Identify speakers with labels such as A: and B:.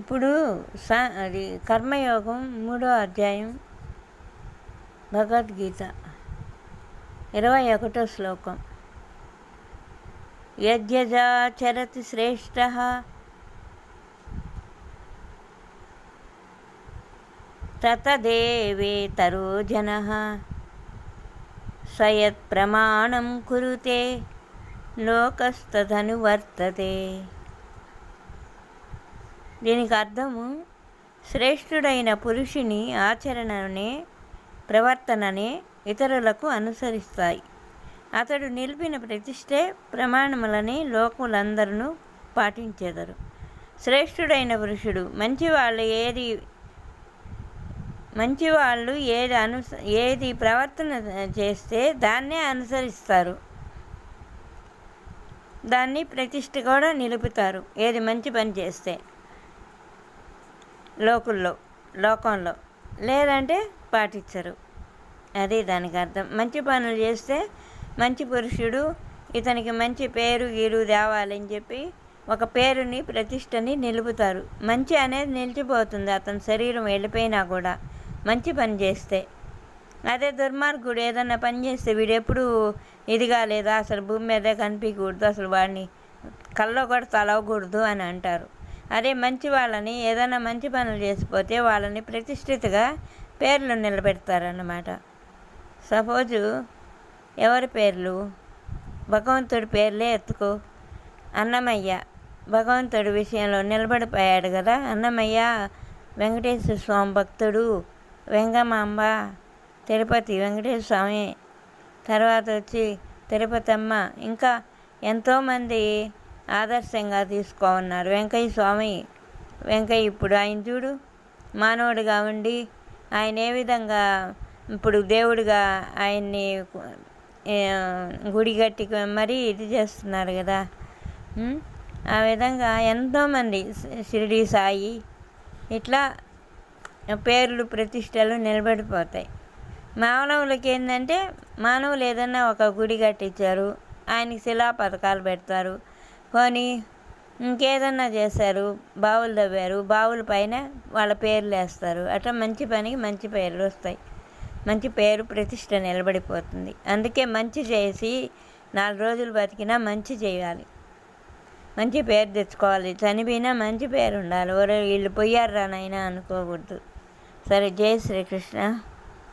A: ఇప్పుడు అది కర్మయోగం 3వ అధ్యాయం భగవద్గీత 21వ శ్లోకం. యజ్ఞాచరతి శ్రేష్ఠ తతదేవేతరో జనః సయత్ ప్రమాణం కురుతే లోకస్తదనువర్తతే. దీనికి అర్థము, శ్రేష్ఠుడైన పురుషుని ఆచరణనే ప్రవర్తననే ఇతరులకు అనుసరిస్తాయి. అతడు నిలిపిన ప్రతిష్టే ప్రమాణములని లోకులందరూ పాటించెదరు. శ్రేష్ఠుడైన పురుషుడు మంచివాళ్ళు ఏది ప్రవర్తన చేస్తే దాన్నే అనుసరిస్తారు, దాన్ని ప్రతిష్ఠ కూడా నిలుపుతారు. ఏది మంచి పని చేస్తే లోకంలో లేదంటే పాటించరు. అది దానికి అర్థం. మంచి పనులు చేస్తే మంచి పురుషుడు, ఇతనికి మంచి పేరు గీరు తేవాలని చెప్పి ఒక పేరుని ప్రతిష్టని నిలుపుతారు. మంచి అనేది నిలిచిపోతుంది అతని శరీరం వెళ్ళిపోయినా కూడా మంచి పని చేస్తే. అదే దుర్మార్గుడు ఏదన్నా పని చేస్తే వీడెప్పుడు ఇదిగా లేదా, అసలు భూమి మీదే కనిపించకూడదు, అసలు వాడిని కల్లో కూడా తలవకూడదు అని అంటారు. అదే మంచి వాళ్ళని ఏదైనా మంచి పనులు చేసిపోతే వాళ్ళని ప్రతిష్ఠితగా పేర్లు నిలబెడతారన్నమాట. సపోజు ఎవరి పేర్లు? భగవంతుడి పేర్లే ఎత్తుకో. అన్నమయ్య భగవంతుడి విషయంలో నిలబడిపోయాడు కదా. అన్నమయ్య వెంకటేశ్వర స్వామి భక్తుడు, వెంగమాంబ తిరుపతి వెంకటేశ్వర స్వామి, తర్వాత వచ్చి తిరుపతమ్మ, ఇంకా ఎంతోమంది ఆదర్శంగా తీసుకోమన్నారు. వెంకయ్య స్వామి, వెంకయ్య ఇప్పుడు ఆయన చూడు మానవుడిగా ఉండి ఆయన ఏ విధంగా ఇప్పుడు దేవుడిగా ఆయన్ని గుడి గట్టి మరీ ఇది చేస్తున్నారు కదా. ఆ విధంగా ఎంతోమంది, షిరిడి సాయి, ఇట్లా పేర్లు ప్రతిష్టలు నిలబడిపోతాయి. మానవులకి ఏంటంటే, మానవులు ఏదన్నా ఒక గుడి కట్టించారు, ఆయనకి శిలా పథకాలు పెడతారు, కొని ఇంకేదన్నా చేశారు, బావులు తవ్వారు, బావుల పైన వాళ్ళ పేర్లు వేస్తారు. అట్లా మంచి పనికి మంచి పేర్లు వస్తాయి, మంచి పేరు ప్రతిష్ట నిలబడిపోతుంది. అందుకే మంచి చేసి 4 రోజులు బతికినా మంచి చేయాలి, మంచి పేరు తెచ్చుకోవాలి. చనిపోయినా మంచి పేరు ఉండాలి. వీళ్ళు పోయారు రా నాయనా అనుకోకూడదు. సరే, జై శ్రీకృష్ణ.